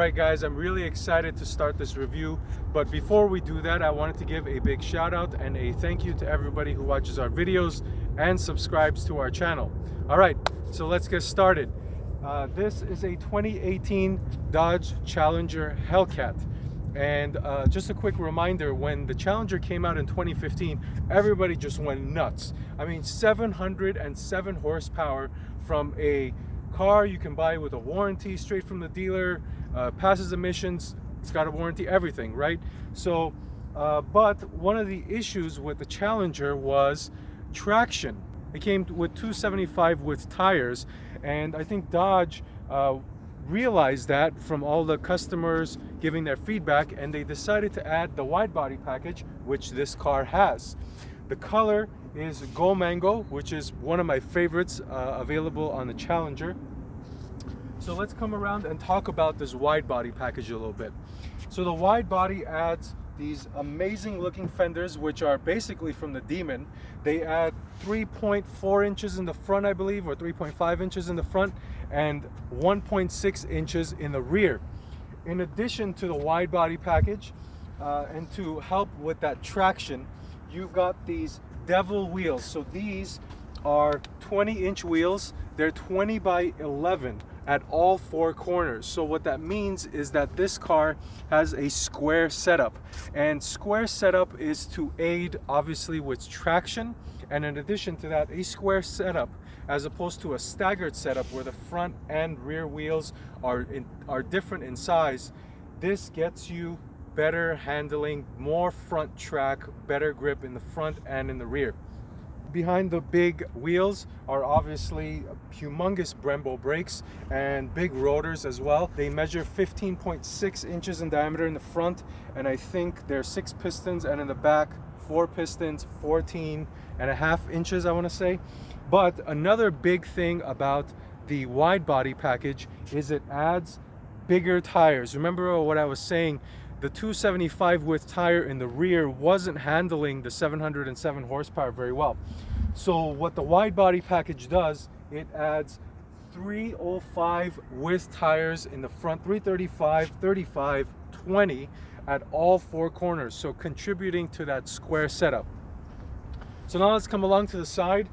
Alright guys, I'm really excited to start this review, but before we do that, I wanted to give a big shout out and a thank you to everybody who watches our videos and subscribes to our channel. Alright, so let's get started. This is a 2018 Dodge Challenger Hellcat. And just a quick reminder, when the Challenger came out in 2015, everybody just went nuts. I mean, 707 horsepower from a car you can buy with a warranty straight from the dealer, passes emissions, it's got a warranty, everything, right? So, but one of the issues with the Challenger was traction. It came with 275 width tires, and I think Dodge realized that from all the customers giving their feedback, and they decided to add the wide body package, which this car has. The color is Go Mango, which is one of my favorites available on the Challenger. So let's come around and talk about this wide body package a little bit. So the wide body adds these amazing looking fenders, which are basically from the Demon. They add 3.4 inches in the front, I believe, or 3.5 inches in the front, and 1.6 inches in the rear. In addition to the wide body package, and to help with that traction, you've got these Devil wheels. So these are 20-inch wheels. They're 20 by 11 at all four corners. So what that means is that this car has a square setup, and square setup is to aid obviously with traction. And in addition to that, a square setup, as opposed to a staggered setup where the front and rear wheels are different in size, this gets you better handling, more front track, better grip in the front and in the rear. Behind the big wheels are obviously humongous Brembo brakes and big rotors as well. They measure 15.6 inches in diameter in the front, and I think they're 6 pistons, and in the back 4 pistons, 14.5 inches, I want to say. But another big thing about the wide body package is it adds bigger tires. Remember what I was saying, the 275 width tire in the rear wasn't handling the 707 horsepower very well. So what the wide body package does, it adds 305 width tires in the front, 335, 35, 20 at all four corners, so contributing to that square setup. So now let's come along to the side.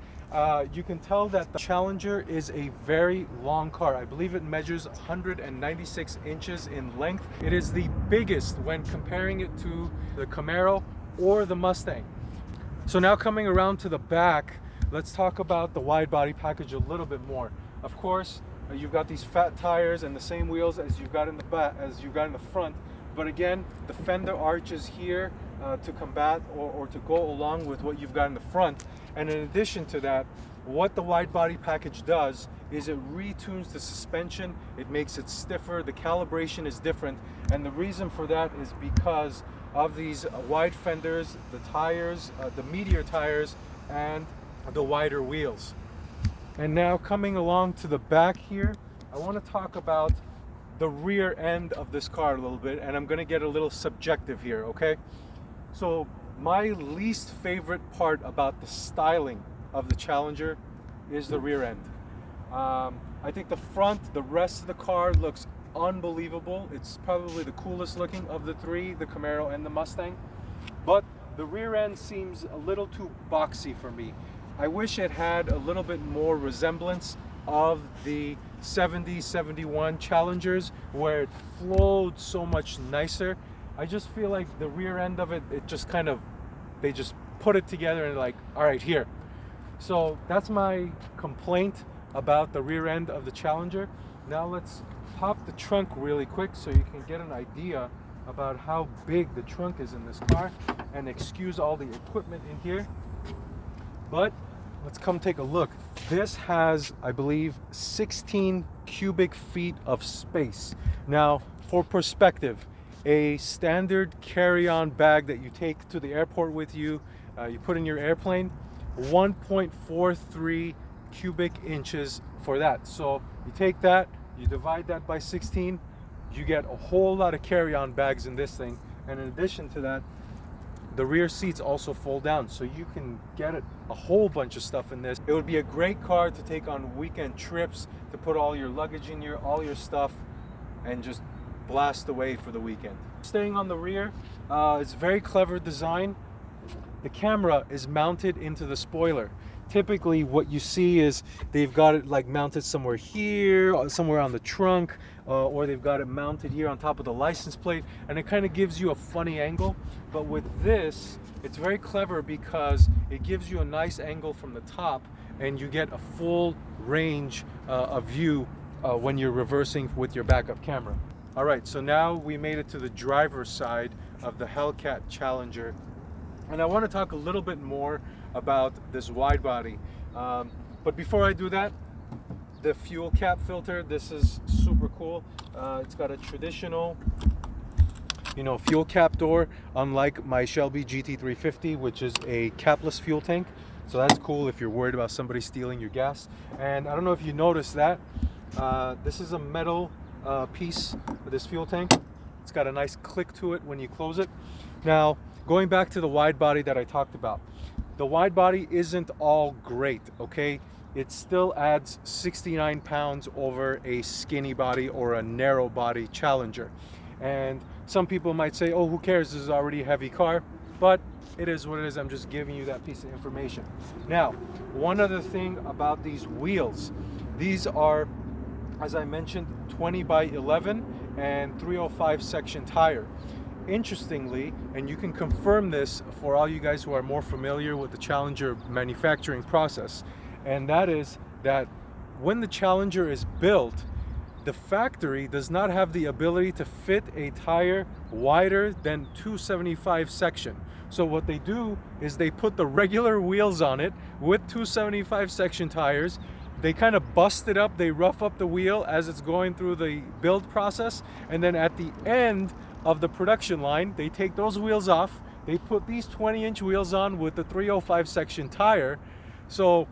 You can tell that the Challenger is a very long car. I believe it measures 196 inches in length. It is the biggest when comparing it to the Camaro or the Mustang. So now coming around to the back, let's talk about the wide body package a little bit more. Of course, you've got these fat tires and the same wheels as you've got in the back, as you've got in the front. But again, the fender arch is here to combat or to go along with what you've got in the front. And in addition to that, what the wide body package does is it retunes the suspension, it makes it stiffer, the calibration is different, and the reason for that is because of these wide fenders, the tires, the meteor tires, and the wider wheels. And now coming along to the back here, I want to talk about the rear end of this car a little bit, and I'm going to get a little subjective here, okay? So my least favorite part about the styling of the Challenger is the rear end. I think the front, the rest of the car looks unbelievable. It's probably the coolest looking of the three, the Camaro and the Mustang. But the rear end seems a little too boxy for me. I wish it had a little bit more resemblance of the 70, 71 Challengers, where it flowed so much nicer. I just feel like the rear end of it, it just kind of, they just put it together and like, all right, here. So that's my complaint about the rear end of the Challenger. Now let's pop the trunk really quick so you can get an idea about how big the trunk is in this car, and excuse all the equipment in here. But let's come take a look. This has, I believe, 16 cubic feet of space. Now, for perspective, a standard carry-on bag that you take to the airport with you, you put in your airplane, 1.43 cubic inches for that. So you take that, you divide that by 16, you get a whole lot of carry-on bags in this thing. And in addition to that, the rear seats also fold down, so you can get a whole bunch of stuff in this. It would be a great car to take on weekend trips, to put all your luggage in here, all your stuff, and just blast away for the weekend. Staying on the rear, it's very clever design. The camera is mounted into the spoiler. Typically what you see is they've got it like mounted somewhere here, or somewhere on the trunk, or they've got it mounted here on top of the license plate, and it kind of gives you a funny angle. But with this, it's very clever because it gives you a nice angle from the top, and you get a full range of view when you're reversing with your backup camera. All right, so now we made it to the driver's side of the Hellcat Challenger, and I want to talk a little bit more about this wide body. But before I do that, the fuel cap filter, this is super cool. It's got a traditional, fuel cap door, unlike my Shelby GT350, which is a capless fuel tank. So that's cool if you're worried about somebody stealing your gas. And I don't know if you noticed that, this is a metal piece of this fuel tank. It's got a nice click to it when you close it. Now, going back to the wide body that I talked about, the wide body isn't all great, okay? It still adds 69 pounds over a skinny body or a narrow body Challenger. And some people might say, oh, who cares, this is already a heavy car. But it is what it is. I'm just giving you that piece of information. Now, one other thing about these wheels, these are, as I mentioned, 20 by 11 and 305 section tire. Interestingly, and you can confirm this for all you guys who are more familiar with the Challenger manufacturing process, and that is that when the Challenger is built, the factory does not have the ability to fit a tire wider than 275 section. So what they do is they put the regular wheels on it with 275 section tires. They kind of bust it up, they rough up the wheel as it's going through the build process, and then at the end of the production line, they take those wheels off, they put these 20-inch wheels on with the 305 section tire. So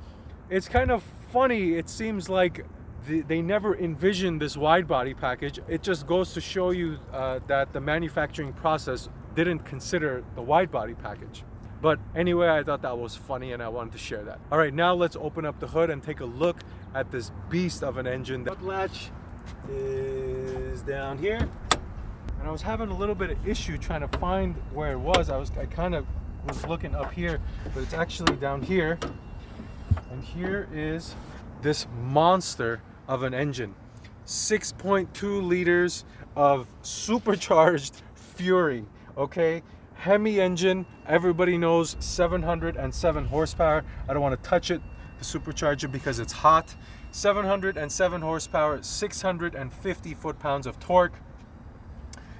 it's kind of funny, it seems like they never envisioned this wide body package. It just goes to show you that the manufacturing process didn't consider the wide body package. But anyway, I thought that was funny and I wanted to share that. All right, now let's open up the hood and take a look at this beast of an engine. The latch is down here. And I was having a little bit of issue trying to find where it was. I kind of was looking up here, but it's actually down here. And here is this monster of an engine. 6.2 liters of supercharged fury, okay? Hemi engine, everybody knows 707 horsepower. I don't want to touch it, the supercharger, because it's hot. 707 horsepower, 650 foot-pounds of torque.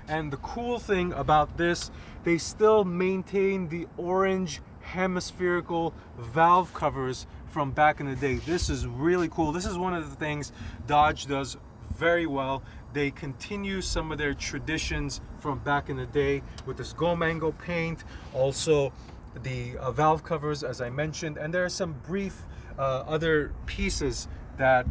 And the cool thing about this, they still maintain the orange hemispherical valve covers from back in the day. This is really cool. This is one of the things Dodge does very well. They continue some of their traditions from back in the day with this go mango paint, also the valve covers, as I mentioned, and there are some brief other pieces that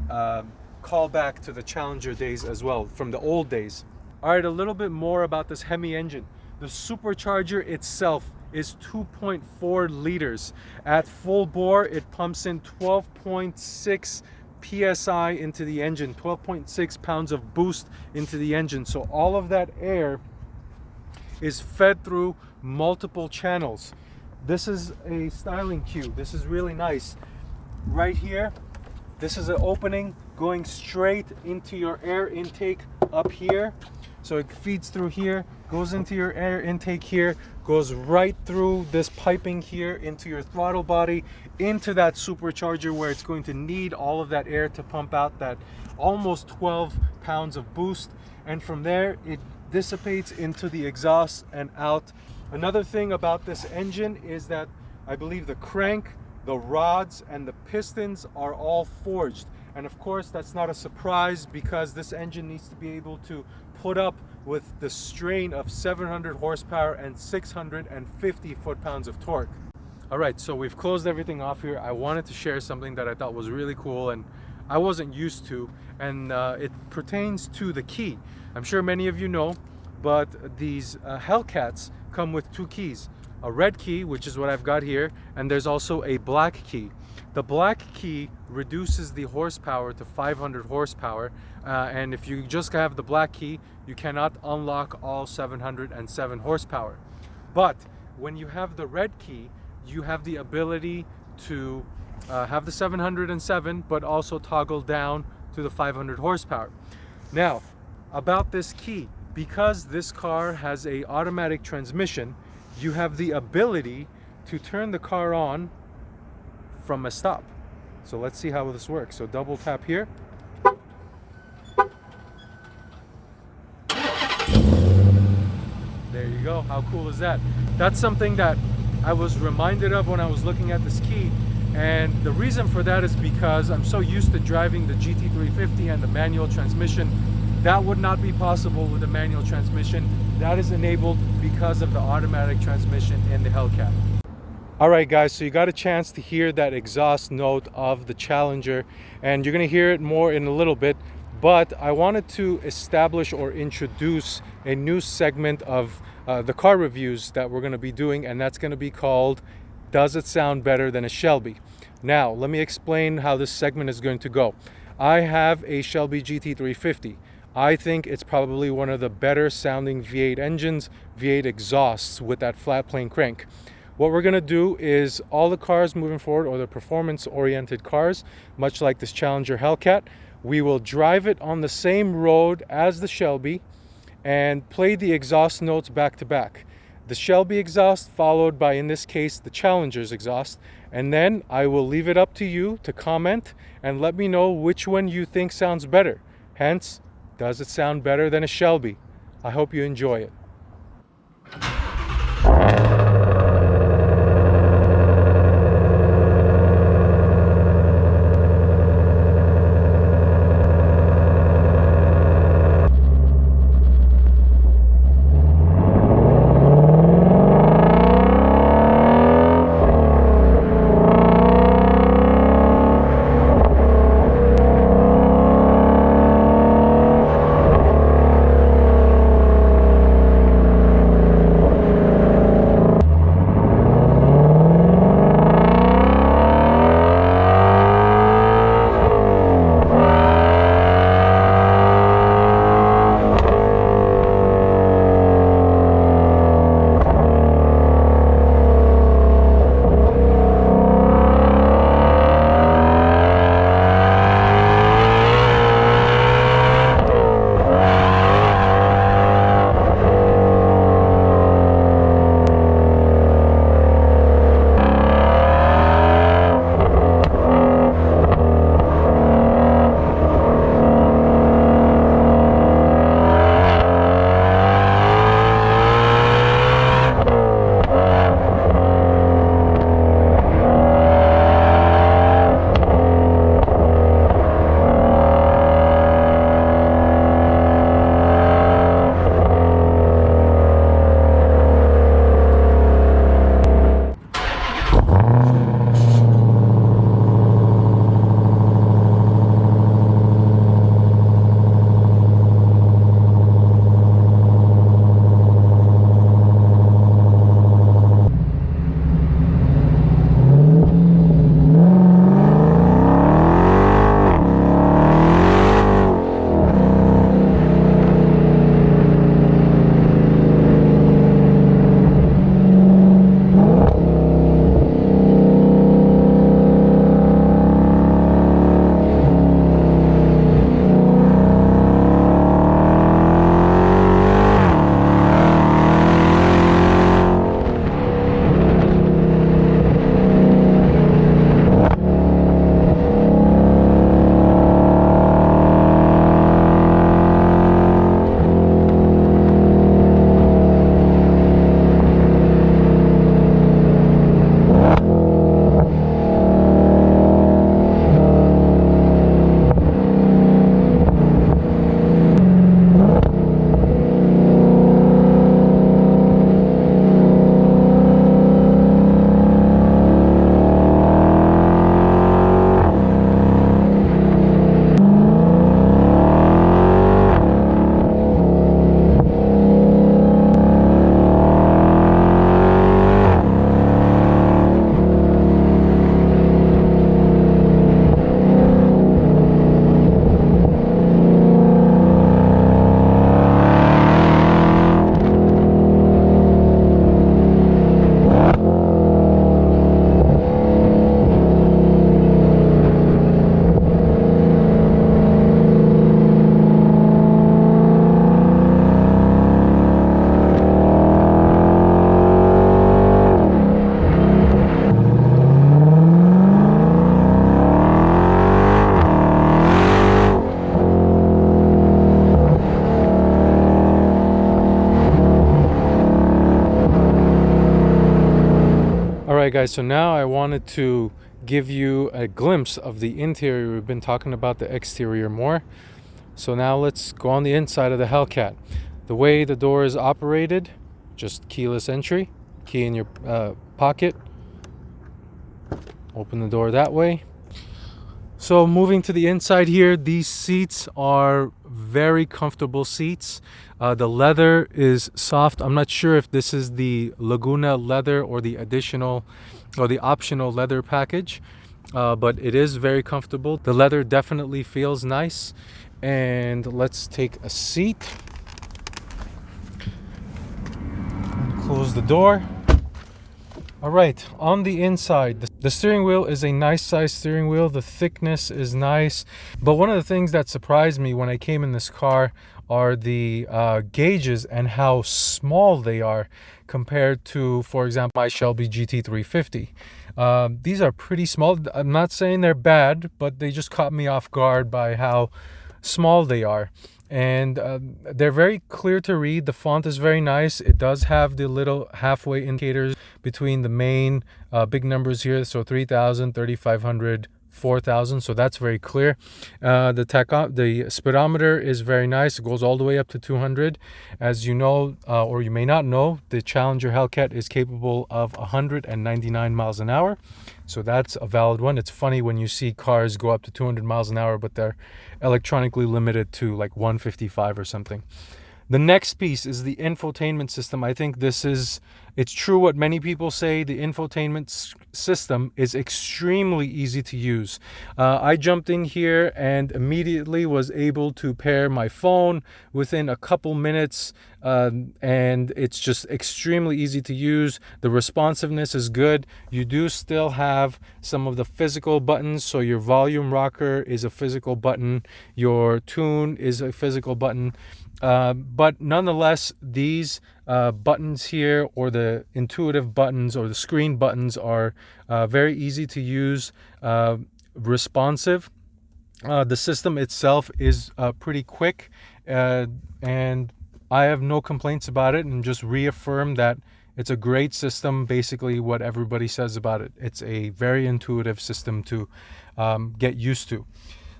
call back to the Challenger days as well, from the old days. All right, a little bit more about this Hemi engine. The supercharger itself is 2.4 liters. At full bore, it pumps in 12.6 PSI into the engine, 12.6 pounds of boost into the engine. So all of that air is fed through multiple channels. This is a styling cue. This is really nice. Right here, this is an opening going straight into your air intake up here. So it feeds through here, goes into your air intake here, goes right through this piping here into your throttle body, into that supercharger where it's going to need all of that air to pump out that almost 12 pounds of boost. And from there, it dissipates into the exhaust and out. Another thing about this engine is that I believe the crank, the rods, and the pistons are all forged. And of course, that's not a surprise because this engine needs to be able to put up with the strain of 700 horsepower and 650 foot-pounds of torque. All right, so we've closed everything off here. I wanted to share something that I thought was really cool and I wasn't used to, and it pertains to the key. I'm sure many of you know, but these Hellcats come with two keys. A red key, which is what I've got here, and there's also a black key. The black key reduces the horsepower to 500 horsepower, and if you just have the black key, you cannot unlock all 707 horsepower. But when you have the red key, you have the ability to have the 707, but also toggle down to the 500 horsepower. Now, about this key, because this car has a automatic transmission, you have the ability to turn the car on from a stop. So let's see how this works. So double tap here. There you go. How cool is that? That's something that I was reminded of when I was looking at this key. And the reason for that is because I'm so used to driving the GT350 and the manual transmission. That would not be possible with a manual transmission. That is enabled because of the automatic transmission in the Hellcat. Alright guys, so you got a chance to hear that exhaust note of the Challenger, and you're going to hear it more in a little bit, but I wanted to establish or introduce a new segment of the car reviews that we're going to be doing, and that's going to be called Does It Sound Better Than a Shelby? Now, let me explain how this segment is going to go. I have a Shelby GT350. I think it's probably one of the better sounding V8 engines, V8 exhausts with that flat plane crank. What we're going to do is all the cars moving forward, or the performance oriented cars, much like this Challenger Hellcat, we will drive it on the same road as the Shelby and play the exhaust notes back to back. The Shelby exhaust followed by, in this case, the Challenger's exhaust, and then I will leave it up to you to comment and let me know which one you think sounds better. Hence, does it sound better than a Shelby? I hope you enjoy it. All right, guys, so now I wanted to give you a glimpse of the interior. We've been talking about the exterior more. So now let's go on the inside of the Hellcat. The way the door is operated, just keyless entry, key in your pocket, open the door that way. So moving to the inside here, these seats are very comfortable seats. The leather is soft. I'm not sure if this is the Laguna leather or the additional or the optional leather package, but it is very comfortable. The leather definitely feels nice. And let's take a seat. Close the door. All right, on the inside, the steering wheel is a nice size steering wheel. The thickness is nice. But one of the things that surprised me when I came in this car are the gauges and how small they are compared to, for example, my Shelby GT350. These are pretty small. I'm not saying they're bad, but they just caught me off guard by how small they are. And they're very clear to read. The font is very nice. It does have the little halfway indicators between the main big numbers here. So 3,000, 3,500, 4,000. So that's very clear. The speedometer is very nice. It goes all the way up to 200. As you know, or you may not know, the Challenger Hellcat is capable of 199 miles an hour. So that's a valid one. It's funny when you see cars go up to 200 miles an hour, but they're electronically limited to like 155 or something. The next piece is the infotainment system. I think it's true what many people say. The infotainment system is extremely easy to use. I jumped in here and immediately was able to pair my phone within a couple minutes, and it's just extremely easy to use. The responsiveness is good. You do still have some of the physical buttons, so your volume rocker is a physical button, your tune is a physical button. But nonetheless, these buttons here, or the intuitive buttons or the screen buttons, are very easy to use, responsive. The system itself is pretty quick, and I have no complaints about it, and just reaffirm that it's a great system, basically what everybody says about it. It's a very intuitive system to get used to.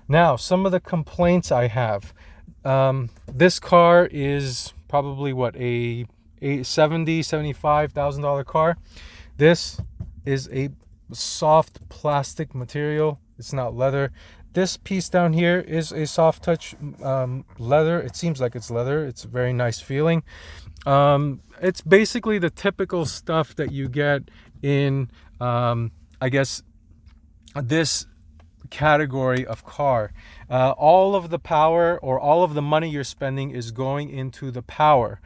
Now, some of the complaints I have. This car is probably what, a $75,000 car. This is a soft plastic material. It's not leather. This piece down here is a soft touch leather. It seems like it's leather. It's very nice feeling. It's basically the typical stuff that you get in, I guess, this category of car. All of the power, or all of the money you're spending, is going into the power.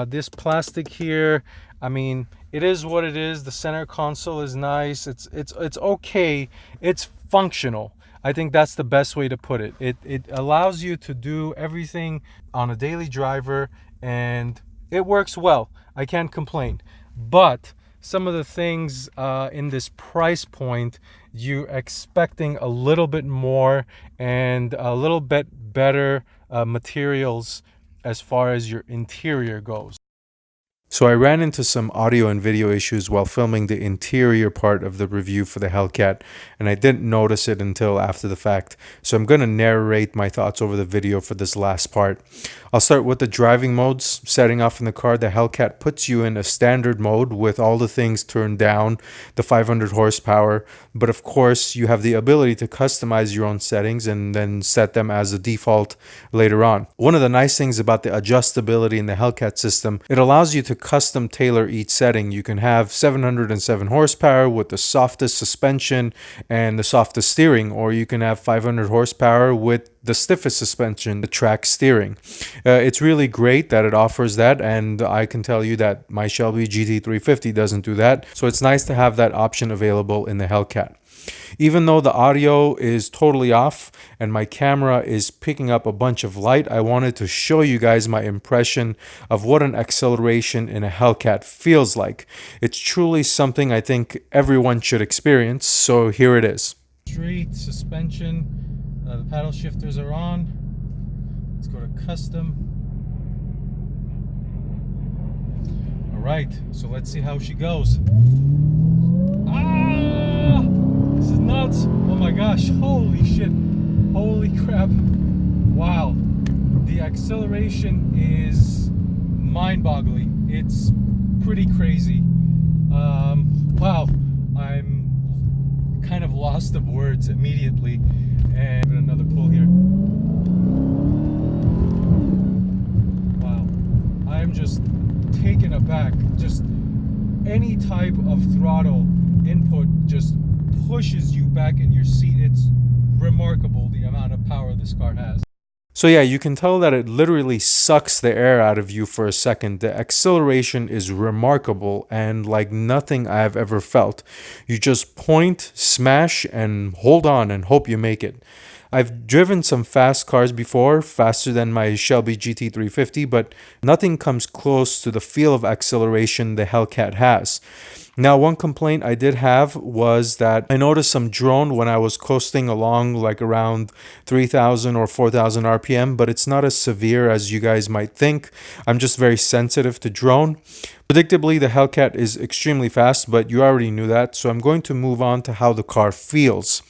This plastic here, I mean, it is what it is. The center console is nice. It's okay. It's functional. I think that's the best way to put it. It allows you to do everything on a daily driver, and it works well. I can't complain. But some of the things in this price point, you're expecting a little bit more and a little bit better materials as far as your interior goes. So I ran into some audio and video issues while filming the interior part of the review for the Hellcat, and I didn't notice it until after the fact. So I'm going to narrate my thoughts over the video for this last part. I'll start with the driving modes. Setting off in the car, the Hellcat puts you in a standard mode with all the things turned down, the 500 horsepower, but of course you have the ability to customize your own settings and then set them as a default later on. One of the nice things about the adjustability in the Hellcat system, it allows you to custom tailor each setting. You can have 707 horsepower with the softest suspension and the softest steering, or you can have 500 horsepower with the stiffest suspension, the track steering. It's really great that it offers that, and I can tell you that my Shelby GT350 doesn't do that, so it's nice to have that option available in the Hellcat. Even though the audio is totally off and my camera is picking up a bunch of light, I wanted to show you guys my impression of what an acceleration in a Hellcat feels like. It's truly something I think everyone should experience, so here it is. Straight suspension, the paddle shifters are on. Let's go to custom. All right, so let's see how she goes. acceleration is mind-boggling. It's pretty crazy. Wow, I'm kind of lost of words immediately. And another pull here. Wow, I'm just taken aback. Just any type of throttle input just pushes you back in your seat. It's remarkable the amount of power this car has. So yeah, you can tell that it literally sucks the air out of you for a second. The acceleration is remarkable and like nothing I've ever felt. You just point, smash, and hold on and hope you make it. I've driven some fast cars before, faster than my Shelby GT350, but nothing comes close to the feel of acceleration the Hellcat has. Now, one complaint I did have was that I noticed some drone when I was coasting along like around 3,000 or 4,000 RPM, but it's not as severe as you guys might think. I'm just very sensitive to drone. Predictably, the Hellcat is extremely fast, but you already knew that, so I'm going to move on to how the car feels.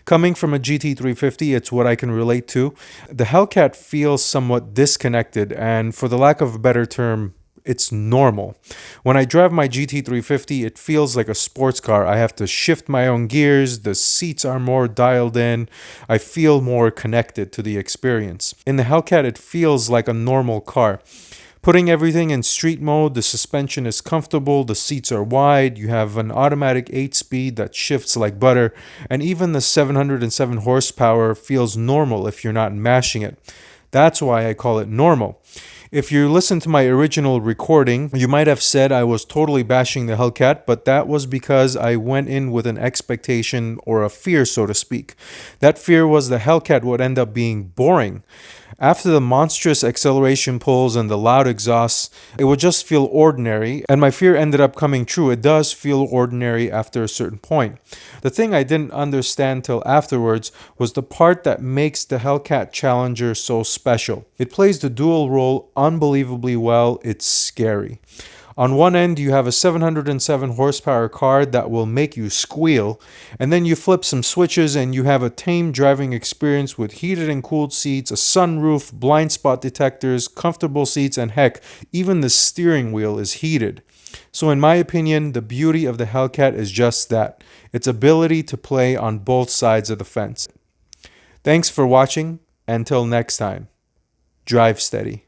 Coming from a GT350, it's what I can relate to. The Hellcat feels somewhat disconnected, and for the lack of a better term, it's normal. When I drive my GT350, it feels like a sports car. I have to shift my own gears, the seats are more dialed in, I feel more connected to the experience. In the Hellcat, it feels like a normal car. Putting everything in street mode, the suspension is comfortable, the seats are wide, you have an automatic 8-speed that shifts like butter, and even the 707 horsepower feels normal if you're not mashing it. That's why I call it normal. If you listen to my original recording, you might have said I was totally bashing the Hellcat, but that was because I went in with an expectation or a fear, so to speak. That fear was the Hellcat would end up being boring. After the monstrous acceleration pulls and the loud exhausts, it would just feel ordinary, and my fear ended up coming true. It does feel ordinary after a certain point. The thing I didn't understand till afterwards was the part that makes the Hellcat Challenger so special. It plays the dual role unbelievably well. It's scary. On one end, you have a 707 horsepower car that will make you squeal, and then you flip some switches and you have a tame driving experience with heated and cooled seats, a sunroof, blind spot detectors, comfortable seats, and heck, even the steering wheel is heated. So in my opinion, the beauty of the Hellcat is just that, its ability to play on both sides of the fence. Thanks for watching. Until next time, drive steady.